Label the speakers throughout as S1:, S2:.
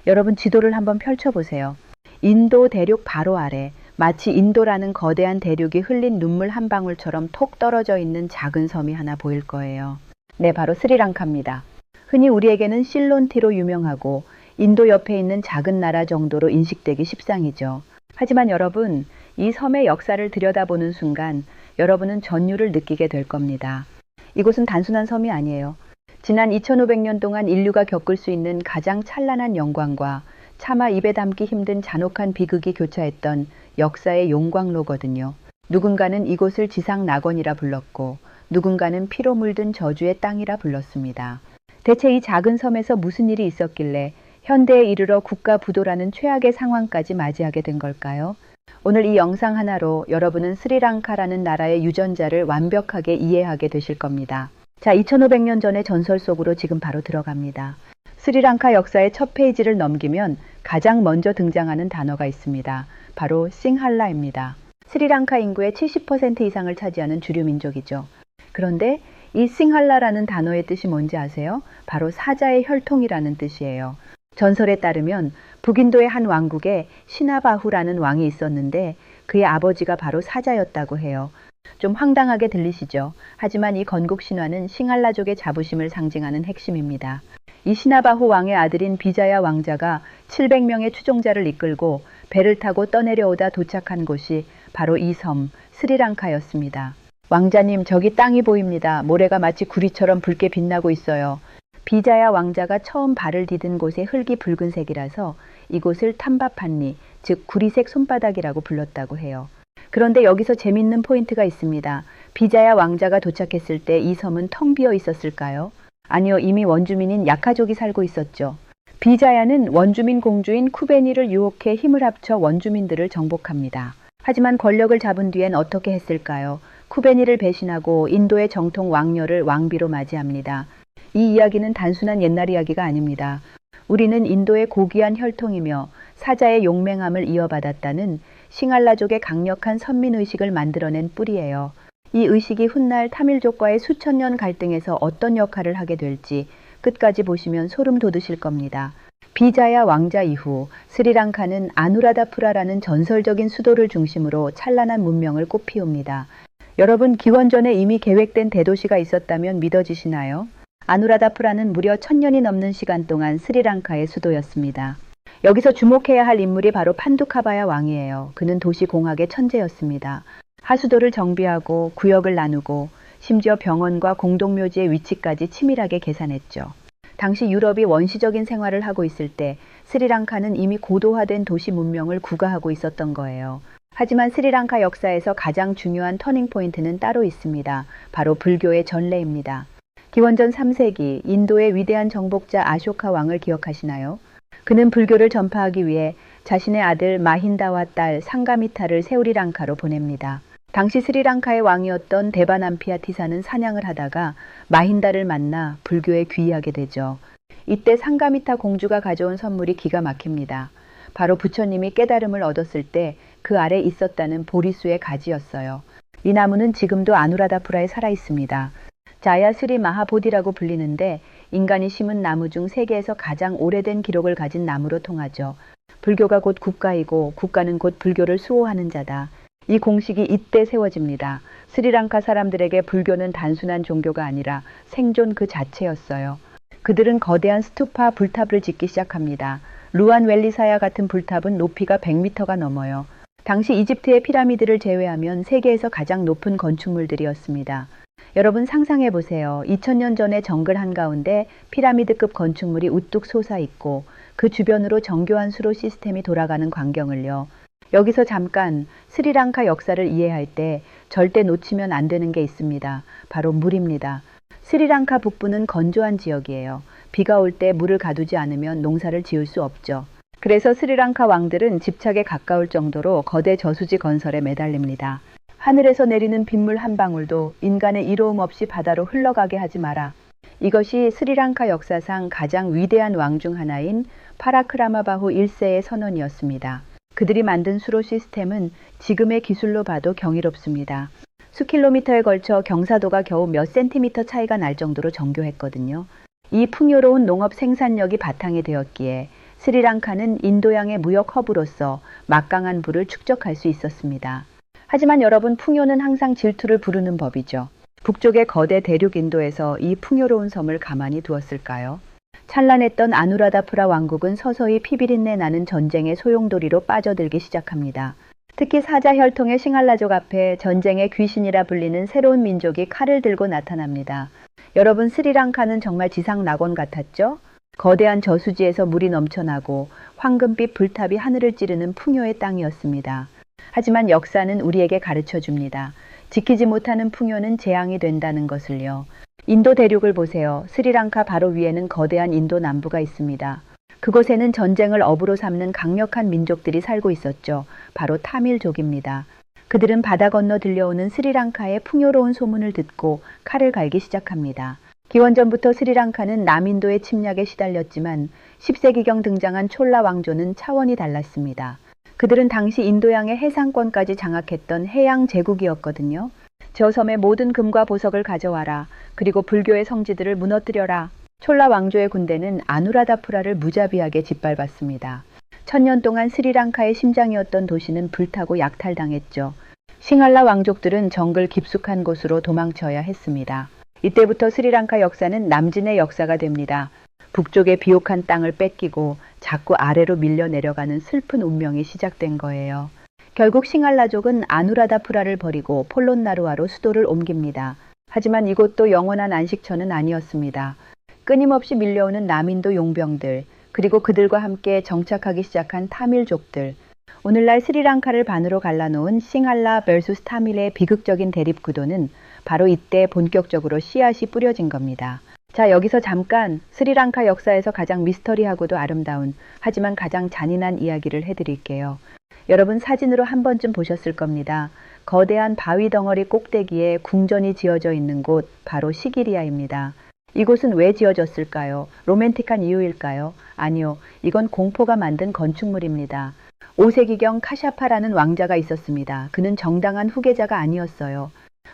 S1: 여러분 지도를 한번 펼쳐보세요. 인도 대륙 바로 아래 마치 인도라는 거대한 대륙이 흘린 눈물 한 방울처럼 톡 떨어져 있는 작은 섬이 하나 보일 거예요. 네, 바로 스리랑카입니다. 흔히 우리에게는 실론티로 유명하고 인도 옆에 있는 작은 나라 정도로 인식되기 십상이죠. 하지만 여러분, 이 섬의 역사를 들여다보는 순간 여러분은 전율을 느끼게 될 겁니다. 이곳은 단순한 섬이 아니에요. 지난 2500년 동안 인류가 겪을 수 있는 가장 찬란한 영광과 차마 입에 담기 힘든 잔혹한 비극이 교차했던 역사의 용광로거든요. 누군가는 이곳을 지상 낙원이라 불렀고 누군가는 피로 물든 저주의 땅이라 불렀습니다. 대체 이 작은 섬에서 무슨 일이 있었길래 현대에 이르러 국가 부도라는 최악의 상황까지 맞이하게 된 걸까요? 오늘 이 영상 하나로 여러분은 스리랑카라는 나라의 유전자를 완벽하게 이해하게 되실 겁니다. 자, 2500년 전의 전설 속으로 지금 바로 들어갑니다. 스리랑카 역사의 첫 페이지를 넘기면 가장 먼저 등장하는 단어가 있습니다. 바로 싱할라입니다. 스리랑카 인구의 70% 이상을 차지하는 주류 민족이죠. 그런데 이 싱할라라는 단어의 뜻이 뭔지 아세요? 바로 사자의 혈통이라는 뜻이에요. 전설에 따르면 북인도의 한 왕국에 시나바후라는 왕이 있었는데 그의 아버지가 바로 사자였다고 해요. 좀 황당하게 들리시죠? 하지만 이 건국 신화는 싱할라족의 자부심을 상징하는 핵심입니다. 이 시나바후 왕의 아들인 비자야 왕자가 700명의 추종자를 이끌고 배를 타고 떠내려오다 도착한 곳이 바로 이 섬 스리랑카였습니다. 왕자님, 저기 땅이 보입니다. 모래가 마치 구리처럼 붉게 빛나고 있어요. 비자야 왕자가 처음 발을 디딘 곳의 흙이 붉은색이라서 이곳을 탐바판리, 즉 구리색 손바닥이라고 불렀다고 해요. 그런데 여기서 재밌는 포인트가 있습니다. 비자야 왕자가 도착했을 때 이 섬은 텅 비어 있었을까요? 아니요, 이미 원주민인 야카족이 살고 있었죠. 비자야는 원주민 공주인 쿠베니를 유혹해 힘을 합쳐 원주민들을 정복합니다. 하지만 권력을 잡은 뒤엔 어떻게 했을까요? 쿠베니를 배신하고 인도의 정통 왕녀를 왕비로 맞이합니다. 이 이야기는 단순한 옛날 이야기가 아닙니다. 우리는 인도의 고귀한 혈통이며 사자의 용맹함을 이어받았다는 싱할라족의 강력한 선민의식을 만들어낸 뿌리예요. 이 의식이 훗날 타밀족과의 수천 년 갈등에서 어떤 역할을 하게 될지 끝까지 보시면 소름 돋으실 겁니다. 비자야 왕자 이후 스리랑카는 아누라다푸라라는 전설적인 수도를 중심으로 찬란한 문명을 꽃피웁니다. 여러분, 기원전에 이미 계획된 대도시가 있었다면 믿어지시나요? 아누라다푸라는 무려 1000년이 넘는 시간 동안 스리랑카의 수도였습니다. 여기서 주목해야 할 인물이 바로 판두카바야 왕이에요. 그는 도시공학의 천재였습니다. 하수도를 정비하고 구역을 나누고 심지어 병원과 공동묘지의 위치까지 치밀하게 계산했죠. 당시 유럽이 원시적인 생활을 하고 있을 때 스리랑카는 이미 고도화된 도시 문명을 구가하고 있었던 거예요. 하지만 스리랑카 역사에서 가장 중요한 터닝포인트는 따로 있습니다. 바로 불교의 전래입니다. 기원전 3세기 인도의 위대한 정복자 아쇼카 왕을 기억하시나요? 그는 불교를 전파하기 위해 자신의 아들 마힌다와 딸 상가미타를 세우리랑카로 보냅니다. 당시 스리랑카의 왕이었던 데바남피아티사는 사냥을 하다가 마힌다를 만나 불교에 귀의하게 되죠. 이때 상가미타 공주가 가져온 선물이 기가 막힙니다. 바로 부처님이 깨달음을 얻었을 때 그 아래 있었다는 보리수의 가지였어요. 이 나무는 지금도 아누라다푸라에 살아 있습니다. 자야스리 마하보디라고 불리는데 인간이 심은 나무 중 세계에서 가장 오래된 기록을 가진 나무로 통하죠. 불교가 곧 국가이고 국가는 곧 불교를 수호하는 자다. 이 공식이 이때 세워집니다. 스리랑카 사람들에게 불교는 단순한 종교가 아니라 생존 그 자체였어요. 그들은 거대한 스투파 불탑을 짓기 시작합니다. 루안웰리사야 같은 불탑은 높이가 100m가 넘어요. 당시 이집트의 피라미드를 제외하면 세계에서 가장 높은 건축물들이었습니다. 여러분 상상해 보세요. 2000년 전의 정글 한가운데 피라미드급 건축물이 우뚝 솟아 있고 그 주변으로 정교한 수로 시스템이 돌아가는 광경을요. 여기서 잠깐 스리랑카 역사를 이해할 때 절대 놓치면 안 되는 게 있습니다. 바로 물입니다. 스리랑카 북부는 건조한 지역이에요. 비가 올 때 물을 가두지 않으면 농사를 지을 수 없죠. 그래서 스리랑카 왕들은 집착에 가까울 정도로 거대 저수지 건설에 매달립니다. 하늘에서 내리는 빗물 한 방울도 인간의 이로움 없이 바다로 흘러가게 하지 마라. 이것이 스리랑카 역사상 가장 위대한 왕 중 하나인 파라크라마바후 1세의 선언이었습니다. 그들이 만든 수로 시스템은 지금의 기술로 봐도 경이롭습니다. 수킬로미터에 걸쳐 경사도가 겨우 몇 센티미터 차이가 날 정도로 정교했거든요. 이 풍요로운 농업 생산력이 바탕이 되었기에 스리랑카는 인도양의 무역 허브로서 막강한 부를 축적할 수 있었습니다. 하지만 여러분, 풍요는 항상 질투를 부르는 법이죠. 북쪽의 거대 대륙 인도에서 이 풍요로운 섬을 가만히 두었을까요? 찬란했던 아누라다프라 왕국은 서서히 피비린내 나는 전쟁의 소용돌이로 빠져들기 시작합니다. 특히 사자 혈통의 싱할라족 앞에 전쟁의 귀신이라 불리는 새로운 민족이 칼을 들고 나타납니다. 여러분, 스리랑카는 정말 지상 낙원 같았죠? 거대한 저수지에서 물이 넘쳐나고 황금빛 불탑이 하늘을 찌르는 풍요의 땅이었습니다. 하지만 역사는 우리에게 가르쳐 줍니다. 지키지 못하는 풍요는 재앙이 된다는 것을요. 인도 대륙을 보세요. 스리랑카 바로 위에는 거대한 인도 남부가 있습니다. 그곳에는 전쟁을 업으로 삼는 강력한 민족들이 살고 있었죠. 바로 타밀족입니다. 그들은 바다 건너 들려오는 스리랑카의 풍요로운 소문을 듣고 칼을 갈기 시작합니다. 기원전부터 스리랑카는 남인도의 침략에 시달렸지만 10세기경 등장한 촐라 왕조는 차원이 달랐습니다. 그들은 당시 인도양의 해상권까지 장악했던 해양 제국이었거든요. 저 섬의 모든 금과 보석을 가져와라. 그리고 불교의 성지들을 무너뜨려라. 촐라 왕조의 군대는 아누라다프라를 무자비하게 짓밟았습니다. 1000년 동안 스리랑카의 심장이었던 도시는 불타고 약탈당했죠. 싱할라 왕족들은 정글 깊숙한 곳으로 도망쳐야 했습니다. 이때부터 스리랑카 역사는 남진의 역사가 됩니다. 북쪽의 비옥한 땅을 뺏기고 자꾸 아래로 밀려 내려가는 슬픈 운명이 시작된 거예요. 결국 싱할라족은 아누라다프라를 버리고 폴론나루아로 수도를 옮깁니다. 하지만 이곳도 영원한 안식처는 아니었습니다. 끊임없이 밀려오는 남인도 용병들, 그리고 그들과 함께 정착하기 시작한 타밀족들. 오늘날 스리랑카를 반으로 갈라놓은 싱할라 vs 타밀의 비극적인 대립 구도는 바로 이때 본격적으로 씨앗이 뿌려진 겁니다. 자, 여기서 잠깐 스리랑카 역사에서 가장 미스터리하고도 아름다운, 하지만 가장 잔인한 이야기를 해드릴게요. 여러분, 사진으로 한 번쯤 보셨을 겁니다. 거대한 바위 덩어리 꼭대기에 궁전이 지어져 있는 곳, 바로 시기리아입니다. 이곳은 왜 지어졌을까요? 로맨틱한 이유일까요? 아니요, 이건 공포가 만든 건축물입니다. 5세기경 카샤파라는 왕자가 있었습니다. 그는 정당한 후계자가 아니었어요.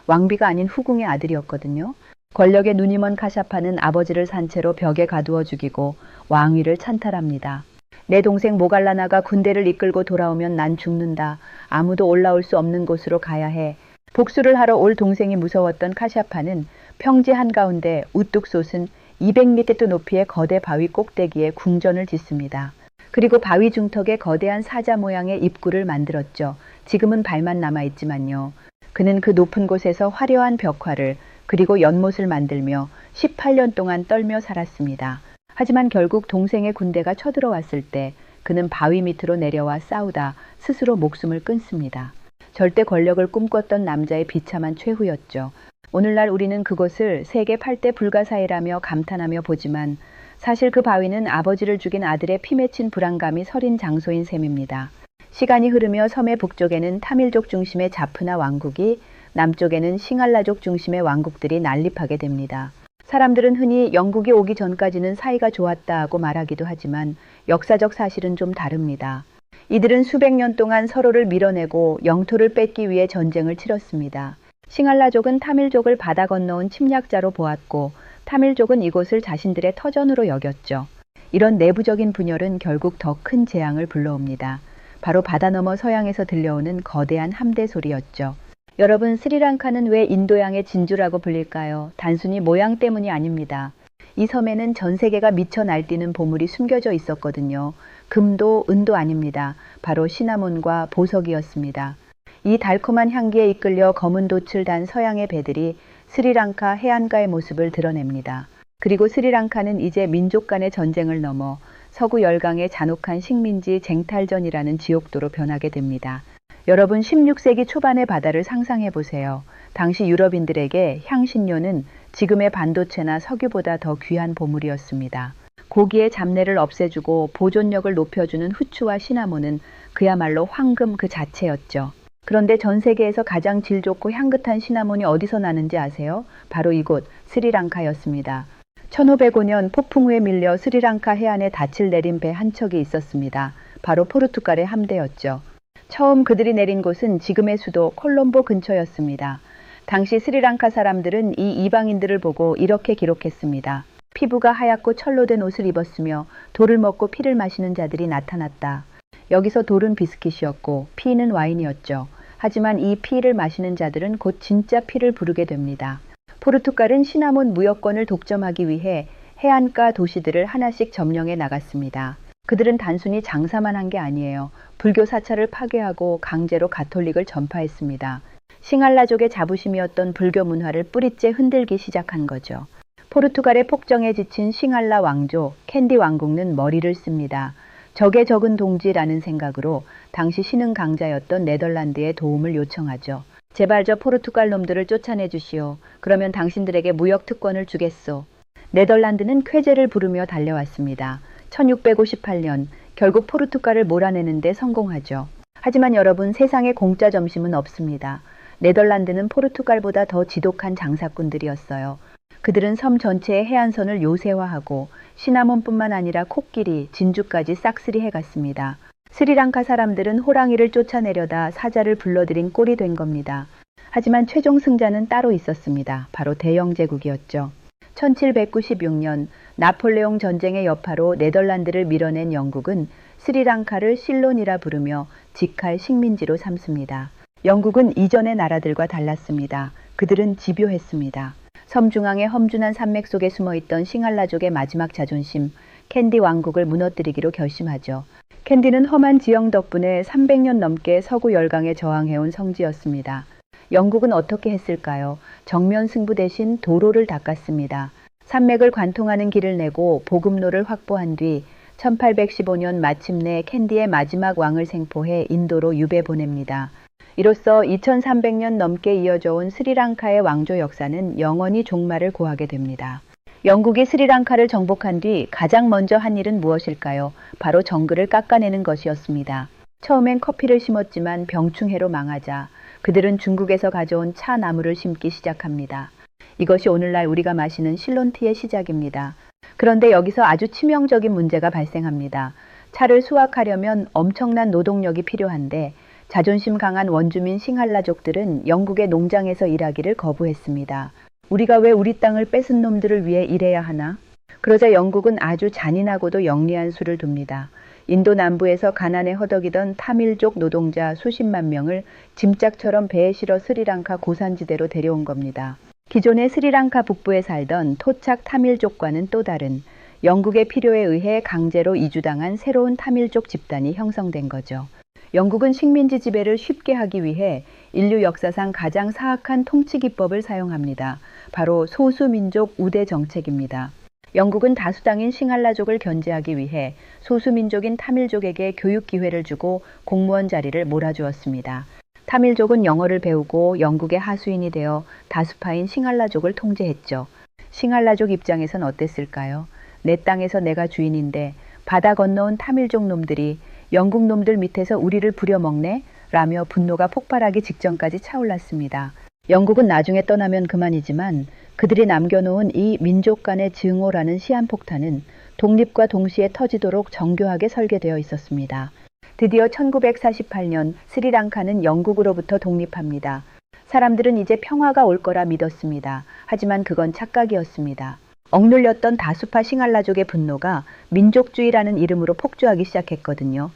S1: 왕비가 아닌 후궁의 아들이었거든요. 권력에 눈이 먼 카샤파는 아버지를 산채로 벽에 가두어 죽이고 왕위를 찬탈합니다. 내 동생 모갈라나가 군대를 이끌고 돌아오면 난 죽는다. 아무도 올라올 수 없는 곳으로 가야 해. 복수를 하러 올 동생이 무서웠던 카샤파는 평지 한가운데 우뚝 솟은 200m 높이의 거대 바위 꼭대기에 궁전을 짓습니다. 그리고 바위 중턱에 거대한 사자 모양의 입구를 만들었죠. 지금은 발만 남아있지만요. 그는 그 높은 곳에서 화려한 벽화를 그리고 연못을 만들며 18년 동안 떨며 살았습니다. 하지만 결국 동생의 군대가 쳐들어왔을 때 그는 바위 밑으로 내려와 싸우다 스스로 목숨을 끊습니다. 절대 권력을 꿈꿨던 남자의 비참한 최후였죠. 오늘날 우리는 그것을 세계 8대 불가사의라며 감탄하며 보지만 사실 그 바위는 아버지를 죽인 아들의 피 맺힌 불안감이 서린 장소인 셈입니다. 시간이 흐르며 섬의 북쪽에는 타밀족 중심의 자프나 왕국이, 남쪽에는 싱할라족 중심의 왕국들이 난립하게 됩니다. 사람들은 흔히 영국이 오기 전까지는 사이가 좋았다고 말하기도 하지만 역사적 사실은 좀 다릅니다. 이들은 수백 년 동안 서로를 밀어내고 영토를 뺏기 위해 전쟁을 치렀습니다. 싱할라족은 타밀족을 바다 건너온 침략자로 보았고 타밀족은 이곳을 자신들의 터전으로 여겼죠. 이런 내부적인 분열은 결국 더 큰 재앙을 불러옵니다. 바로 바다 너머 서양에서 들려오는 거대한 함대 소리였죠. 여러분, 스리랑카는 왜 인도양의 진주라고 불릴까요? 단순히 모양 때문이 아닙니다. 이 섬에는 전 세계가 미쳐 날뛰는 보물이 숨겨져 있었거든요. 금도 은도 아닙니다. 바로 시나몬과 보석이었습니다. 이 달콤한 향기에 이끌려 검은 돛을 단 서양의 배들이 스리랑카 해안가의 모습을 드러냅니다. 그리고 스리랑카는 이제 민족 간의 전쟁을 넘어 서구 열강의 잔혹한 식민지 쟁탈전이라는 지옥도로 변하게 됩니다. 여러분, 16세기 초반의 바다를 상상해 보세요. 당시 유럽인들에게 향신료는 지금의 반도체나 석유보다 더 귀한 보물이었습니다. 고기의 잡내를 없애주고 보존력을 높여주는 후추와 시나몬은 그야말로 황금 그 자체였죠. 그런데 전 세계에서 가장 질 좋고 향긋한 시나몬이 어디서 나는지 아세요? 바로 이곳 스리랑카였습니다. 1505년 폭풍 후에 밀려 스리랑카 해안에 닻을 내린 배 한 척이 있었습니다. 바로 포르투갈의 함대였죠. 처음 그들이 내린 곳은 지금의 수도 콜롬보 근처였습니다. 당시 스리랑카 사람들은 이 이방인들을 보고 이렇게 기록했습니다. 피부가 하얗고 철로된 옷을 입었으며 돌을 먹고 피를 마시는 자들이 나타났다. 여기서 돌은 비스킷이었고 피는 와인이었죠. 하지만 이 피를 마시는 자들은 곧 진짜 피를 부르게 됩니다. 포르투갈은 시나몬 무역권을 독점하기 위해 해안가 도시들을 하나씩 점령해 나갔습니다. 그들은 단순히 장사만 한 게 아니에요. 불교 사찰을 파괴하고 강제로 가톨릭을 전파했습니다. 싱할라족의 자부심이었던 불교 문화를 뿌리째 흔들기 시작한 거죠. 포르투갈의 폭정에 지친 싱할라 왕조, 캔디 왕국은 머리를 씁니다. 적의 적은 동지라는 생각으로 당시 신흥 강자였던 네덜란드의 도움을 요청하죠. 제발 저 포르투갈 놈들을 쫓아내 주시오. 그러면 당신들에게 무역 특권을 주겠소. 네덜란드는 쾌재를 부르며 달려왔습니다. 1658년 결국 포르투갈을 몰아내는데 성공하죠. 하지만 여러분, 세상에 공짜 점심은 없습니다. 네덜란드는 포르투갈보다 더 지독한 장사꾼들이었어요. 그들은 섬 전체의 해안선을 요새화하고 시나몬뿐만 아니라 코끼리, 진주까지 싹쓸이 해갔습니다. 스리랑카 사람들은 호랑이를 쫓아내려다 사자를 불러들인 꼴이 된 겁니다. 하지만 최종 승자는 따로 있었습니다. 바로 대영제국이었죠. 1796년 나폴레옹 전쟁의 여파로 네덜란드를 밀어낸 영국은 스리랑카를 실론이라 부르며 직할 식민지로 삼습니다. 영국은 이전의 나라들과 달랐습니다. 그들은 집요했습니다. 섬 중앙의 험준한 산맥 속에 숨어있던 싱할라족의 마지막 자존심, 캔디 왕국을 무너뜨리기로 결심하죠. 캔디는 험한 지형 덕분에 300년 넘게 서구 열강에 저항해온 성지였습니다. 영국은 어떻게 했을까요? 정면 승부 대신 도로를 닦았습니다. 산맥을 관통하는 길을 내고 보급로를 확보한 뒤 1815년 마침내 캔디의 마지막 왕을 생포해 인도로 유배 보냅니다. 이로써 2300년 넘게 이어져 온 스리랑카의 왕조 역사는 영원히 종말을 고하게 됩니다. 영국이 스리랑카를 정복한 뒤 가장 먼저 한 일은 무엇일까요? 바로 정글을 깎아내는 것이었습니다. 처음엔 커피를 심었지만 병충해로 망하자 그들은 중국에서 가져온 차 나무를 심기 시작합니다. 이것이 오늘날 우리가 마시는 실론티의 시작입니다. 그런데 여기서 아주 치명적인 문제가 발생합니다. 차를 수확하려면 엄청난 노동력이 필요한데 자존심 강한 원주민 싱할라족들은 영국의 농장에서 일하기를 거부했습니다. 우리가 왜 우리 땅을 뺏은 놈들을 위해 일해야 하나? 그러자 영국은 아주 잔인하고도 영리한 수를 둡니다. 인도 남부에서 가난에 허덕이던 타밀족 노동자 수십만 명을 짐짝처럼 배에 실어 스리랑카 고산지대로 데려온 겁니다. 기존의 스리랑카 북부에 살던 토착 타밀족과는 또 다른 영국의 필요에 의해 강제로 이주당한 새로운 타밀족 집단이 형성된 거죠. 영국은 식민지 지배를 쉽게 하기 위해 인류 역사상 가장 사악한 통치 기법을 사용합니다. 바로 소수민족 우대 정책입니다. 영국은 다수당인 싱할라족을 견제하기 위해 소수민족인 타밀족에게 교육 기회를 주고 공무원 자리를 몰아주었습니다. 타밀족은 영어를 배우고 영국의 하수인이 되어 다수파인 싱할라족을 통제했죠. 싱할라족 입장에선 어땠을까요? 내 땅에서 내가 주인인데 바다 건너온 타밀족 놈들이 영국 놈들 밑에서 우리를 부려먹네? 라며 분노가 폭발하기 직전까지 차올랐습니다. 영국은 나중에 떠나면 그만이지만 그들이 남겨놓은 이 민족 간의 증오라는 시한폭탄은 독립과 동시에 터지도록 정교하게 설계되어 있었습니다. 드디어 1948년 스리랑카는 영국으로부터 독립합니다. 사람들은 이제 평화가 올 거라 믿었습니다. 하지만 그건 착각이었습니다. 억눌렸던 다수파 싱할라족의 분노가 민족주의라는 이름으로 폭주하기 시작했거든요.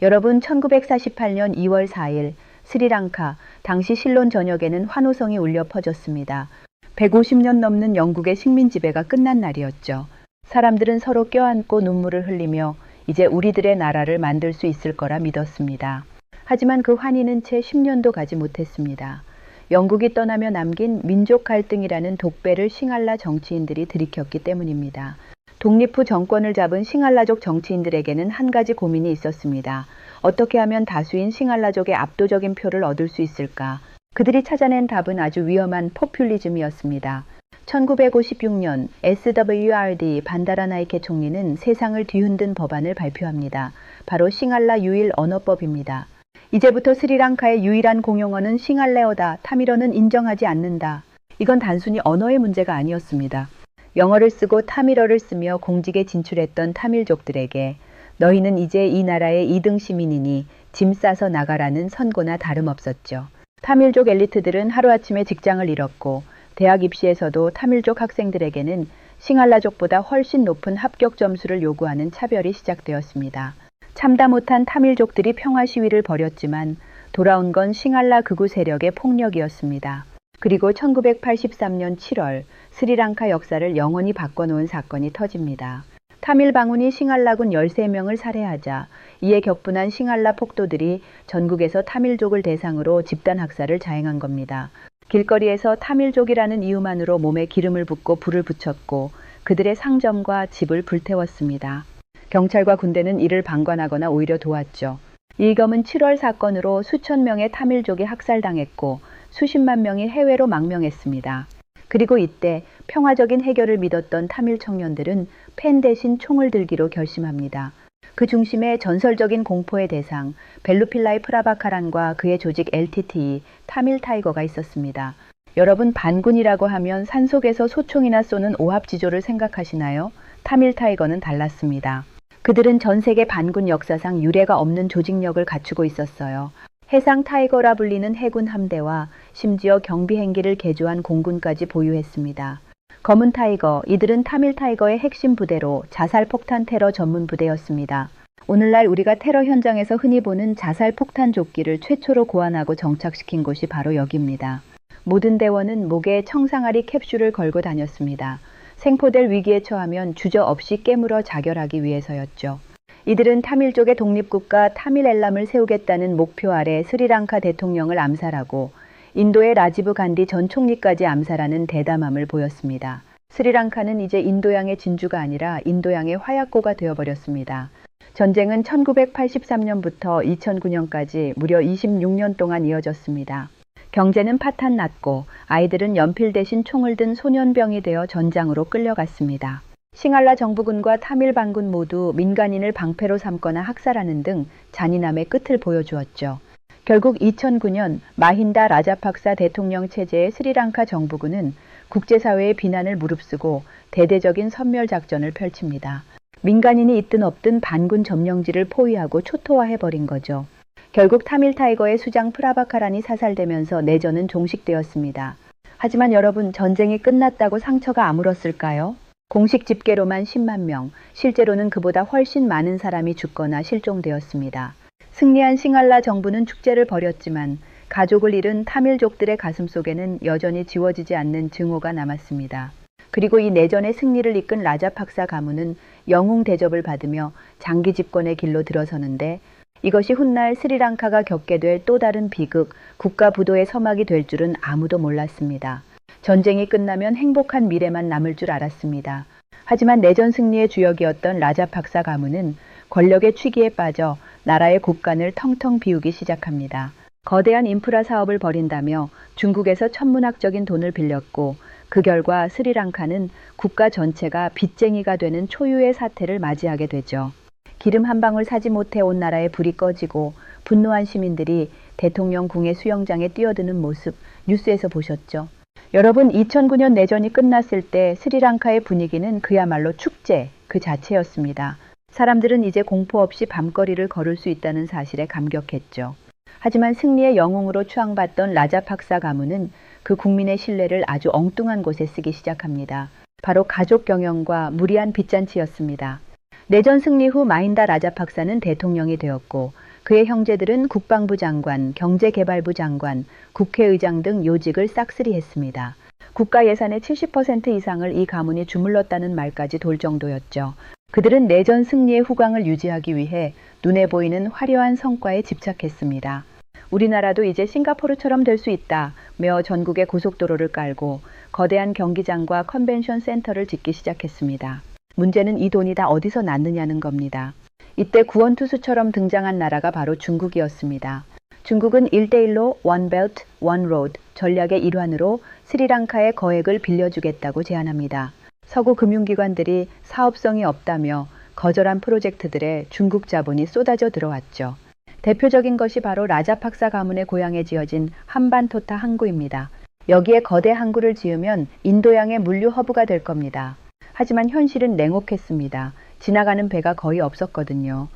S1: 여러분, 1948년 2월 4일 스리랑카, 당시 실론 전역에는 환호성이 울려 퍼졌습니다. 150년 넘는 영국의 식민 지배가 끝난 날이었죠. 사람들은 서로 껴안고 눈물을 흘리며 이제 우리들의 나라를 만들 수 있을 거라 믿었습니다. 하지만 그 환희는 채 10년도 가지 못했습니다. 영국이 떠나며 남긴 민족 갈등이라는 독배를 싱할라 정치인들이 들이켰기 때문입니다. 독립 후 정권을 잡은 싱할라족 정치인들에게는 한 가지 고민이 있었습니다. 어떻게 하면 다수인 싱할라족의 압도적인 표를 얻을 수 있을까? 그들이 찾아낸 답은 아주 위험한 포퓰리즘이었습니다. 1956년 SWRD 반다라나이케 총리는 세상을 뒤흔든 법안을 발표합니다. 바로 싱할라 유일 언어법입니다. 이제부터 스리랑카의 유일한 공용어는 싱할레어다. 타밀어는 인정하지 않는다. 이건 단순히 언어의 문제가 아니었습니다. 영어를 쓰고 타밀어를 쓰며 공직에 진출했던 타밀족들에게 너희는 이제 이 나라의 2등 시민이니 짐 싸서 나가라는 선고나 다름없었죠. 타밀족 엘리트들은 하루아침에 직장을 잃었고 대학 입시에서도 타밀족 학생들에게는 싱할라족보다 훨씬 높은 합격 점수를 요구하는 차별이 시작되었습니다. 참다 못한 타밀족들이 평화 시위를 벌였지만 돌아온 건 싱할라 극우 세력의 폭력이었습니다. 그리고 1983년 7월 스리랑카 역사를 영원히 바꿔놓은 사건이 터집니다. 타밀 방운이 싱할라군 13명을 살해하자 이에 격분한 싱할라 폭도들이 전국에서 타밀족을 대상으로 집단 학살을 자행한 겁니다. 길거리에서 타밀족이라는 이유만으로 몸에 기름을 붓고 불을 붙였고 그들의 상점과 집을 불태웠습니다. 경찰과 군대는 이를 방관하거나 오히려 도왔죠. 일검은 7월 사건으로 수천 명의 타밀족이 학살당했고 수십만 명이 해외로 망명했습니다. 그리고 이때 평화적인 해결을 믿었던 타밀 청년들은 펜 대신 총을 들기로 결심합니다. 그 중심에 전설적인 공포의 대상 벨루필라이 프라바카란과 그의 조직 LTTE 타밀 타이거가 있었습니다. 여러분 반군이라고 하면 산속에서 소총이나 쏘는 오합지졸을 생각하시나요? 타밀 타이거는 달랐습니다. 그들은 전 세계 반군 역사상 유례가 없는 조직력을 갖추고 있었어요. 해상 타이거라 불리는 해군 함대와 심지어 경비 행기를 개조한 공군까지 보유했습니다. 검은 타이거, 이들은 타밀 타이거의 핵심 부대로 자살 폭탄 테러 전문 부대였습니다. 오늘날 우리가 테러 현장에서 흔히 보는 자살 폭탄 조끼를 최초로 고안하고 정착시킨 곳이 바로 여기입니다. 모든 대원은 목에 청상아리 캡슐을 걸고 다녔습니다. 생포될 위기에 처하면 주저없이 깨물어 자결하기 위해서였죠. 이들은 타밀족의 독립국가 타밀엘람을 세우겠다는 목표 아래 스리랑카 대통령을 암살하고 인도의 라지브 간디 전 총리까지 암살하는 대담함을 보였습니다. 스리랑카는 이제 인도양의 진주가 아니라 인도양의 화약고가 되어버렸습니다. 전쟁은 1983년부터 2009년까지 무려 26년 동안 이어졌습니다. 경제는 파탄났고 아이들은 연필 대신 총을 든 소년병이 되어 전장으로 끌려갔습니다. 싱할라 정부군과 타밀 반군 모두 민간인을 방패로 삼거나 학살하는 등 잔인함의 끝을 보여주었죠. 결국 2009년 마힌다 라자팍사 대통령 체제의 스리랑카 정부군은 국제사회의 비난을 무릅쓰고 대대적인 섬멸 작전을 펼칩니다. 민간인이 있든 없든 반군 점령지를 포위하고 초토화해버린 거죠. 결국 타밀 타이거의 수장 프라바카란이 사살되면서 내전은 종식되었습니다. 하지만 여러분, 전쟁이 끝났다고 상처가 아물었을까요? 공식 집계로만 10만 명, 실제로는 그보다 훨씬 많은 사람이 죽거나 실종되었습니다. 승리한 싱할라 정부는 축제를 벌였지만 가족을 잃은 타밀족들의 가슴속에는 여전히 지워지지 않는 증오가 남았습니다. 그리고 이 내전의 승리를 이끈 라자팍사 가문은 영웅 대접을 받으며 장기 집권의 길로 들어서는데 이것이 훗날 스리랑카가 겪게 될 또 다른 비극, 국가 부도의 서막이 될 줄은 아무도 몰랐습니다. 전쟁이 끝나면 행복한 미래만 남을 줄 알았습니다. 하지만 내전 승리의 주역이었던 라자팍사 가문은 권력의 취기에 빠져 나라의 곳간을 텅텅 비우기 시작합니다. 거대한 인프라 사업을 벌인다며 중국에서 천문학적인 돈을 빌렸고 그 결과 스리랑카는 국가 전체가 빚쟁이가 되는 초유의 사태를 맞이하게 되죠. 기름 한 방울 사지 못해 온 나라의 불이 꺼지고 분노한 시민들이 대통령 궁의 수영장에 뛰어드는 모습 뉴스에서 보셨죠? 여러분, 2009년 내전이 끝났을 때 스리랑카의 분위기는 그야말로 축제 그 자체였습니다. 사람들은 이제 공포 없이 밤거리를 걸을 수 있다는 사실에 감격했죠. 하지만 승리의 영웅으로 추앙받던 라자팍사 가문은 그 국민의 신뢰를 아주 엉뚱한 곳에 쓰기 시작합니다. 바로 가족 경영과 무리한 빚잔치였습니다. 내전 승리 후 마힌다 라자팍사는 대통령이 되었고 그의 형제들은 국방부 장관, 경제개발부 장관, 국회의장 등 요직을 싹쓸이했습니다. 국가 예산의 70% 이상을 이 가문이 주물렀다는 말까지 돌 정도였죠. 그들은 내전 승리의 후광을 유지하기 위해 눈에 보이는 화려한 성과에 집착했습니다. 우리나라도 이제 싱가포르처럼 될 수 있다며 전국에 고속도로를 깔고 거대한 경기장과 컨벤션 센터를 짓기 시작했습니다. 문제는 이 돈이 다 어디서 났느냐는 겁니다. 이때 구원투수처럼 등장한 나라가 바로 중국이었습니다. 중국은 1대1로 One Belt, One Road 전략의 일환으로 스리랑카의 거액을 빌려주겠다고 제안합니다. 서구 금융기관들이 사업성이 없다며 거절한 프로젝트들에 중국 자본이 쏟아져 들어왔죠. 대표적인 것이 바로 라자팍사 가문의 고향에 지어진 한반토타 항구입니다. 여기에 거대 항구를 지으면 인도양의 물류 허브가 될 겁니다. 하지만 현실은 냉혹했습니다. 지나가는 배가 거의 없었거든요.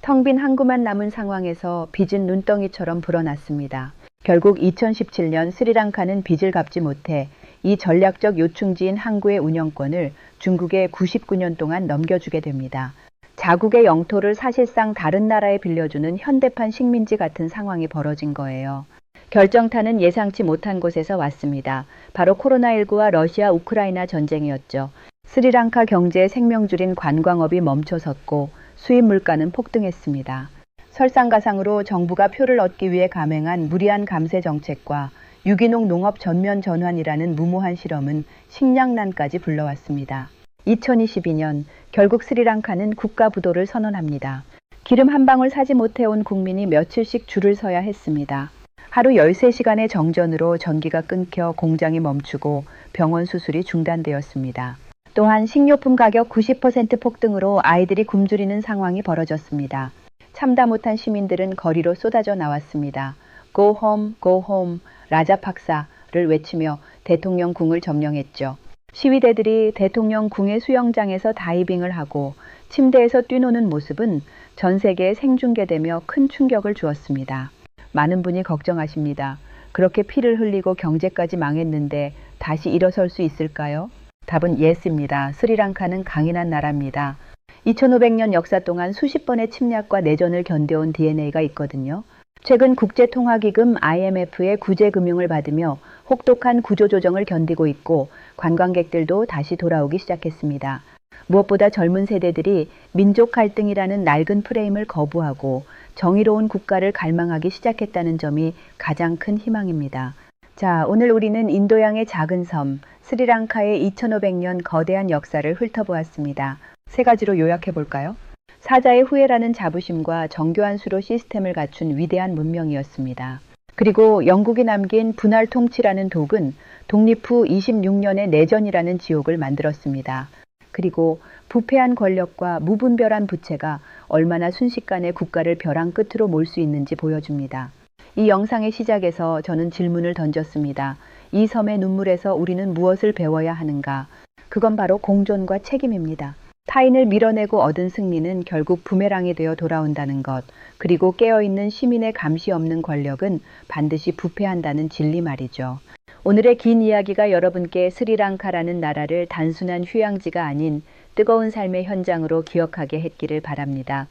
S1: 텅 빈 항구만 남은 상황에서 빚은 눈덩이처럼 불어났습니다. 결국 2017년 스리랑카는 빚을 갚지 못해 이 전략적 요충지인 항구의 운영권을 중국에 99년 동안 넘겨주게 됩니다. 자국의 영토를 사실상 다른 나라에 빌려주는 현대판 식민지 같은 상황이 벌어진 거예요. 결정타는 예상치 못한 곳에서 왔습니다. 바로 코로나19와 러시아 우크라이나 전쟁이었죠. 스리랑카 경제의 생명줄인 관광업이 멈춰섰고 수입 물가는 폭등했습니다. 설상가상으로 정부가 표를 얻기 위해 감행한 무리한 감세 정책과 유기농 농업 전면 전환이라는 무모한 실험은 식량난까지 불러왔습니다. 2022년 결국 스리랑카는 국가 부도를 선언합니다. 기름 한 방울 사지 못해온 국민이 며칠씩 줄을 서야 했습니다. 하루 13시간의 정전으로 전기가 끊겨 공장이 멈추고 병원 수술이 중단되었습니다. 또한 식료품 가격 90% 폭등으로 아이들이 굶주리는 상황이 벌어졌습니다. 참다 못한 시민들은 거리로 쏟아져 나왔습니다. Go home, go home, 라자팍사를 외치며 대통령 궁을 점령했죠. 시위대들이 대통령 궁의 수영장에서 다이빙을 하고 침대에서 뛰노는 모습은 전 세계에 생중계되며 큰 충격을 주었습니다. 많은 분이 걱정하십니다. 그렇게 피를 흘리고 경제까지 망했는데 다시 일어설 수 있을까요? 답은 yes입니다. 스리랑카는 강인한 나라입니다. 2500년 역사 동안 수십 번의 침략과 내전을 견뎌온 DNA가 있거든요. 최근 국제통화기금 IMF의 구제금융을 받으며 혹독한 구조조정을 견디고 있고 관광객들도 다시 돌아오기 시작했습니다. 무엇보다 젊은 세대들이 민족 갈등이라는 낡은 프레임을 거부하고 정의로운 국가를 갈망하기 시작했다는 점이 가장 큰 희망입니다. 자, 오늘 우리는 인도양의 작은 섬, 스리랑카의 2500년 거대한 역사를 훑어보았습니다. 세 가지로 요약해 볼까요? 사자의 후예라는 자부심과 정교한 수로 시스템을 갖춘 위대한 문명이었습니다. 그리고 영국이 남긴 분할 통치라는 독은 독립 후 26년의 내전이라는 지옥을 만들었습니다. 그리고 부패한 권력과 무분별한 부채가 얼마나 순식간에 국가를 벼랑 끝으로 몰 수 있는지 보여줍니다. 이 영상의 시작에서 저는 질문을 던졌습니다. 이 섬의 눈물에서 우리는 무엇을 배워야 하는가? 그건 바로 공존과 책임입니다. 타인을 밀어내고 얻은 승리는 결국 부메랑이 되어 돌아온다는 것, 그리고 깨어있는 시민의 감시 없는 권력은 반드시 부패한다는 진리 말이죠. 오늘의 긴 이야기가 여러분께 스리랑카라는 나라를 단순한 휴양지가 아닌 뜨거운 삶의 현장으로 기억하게 했기를 바랍니다.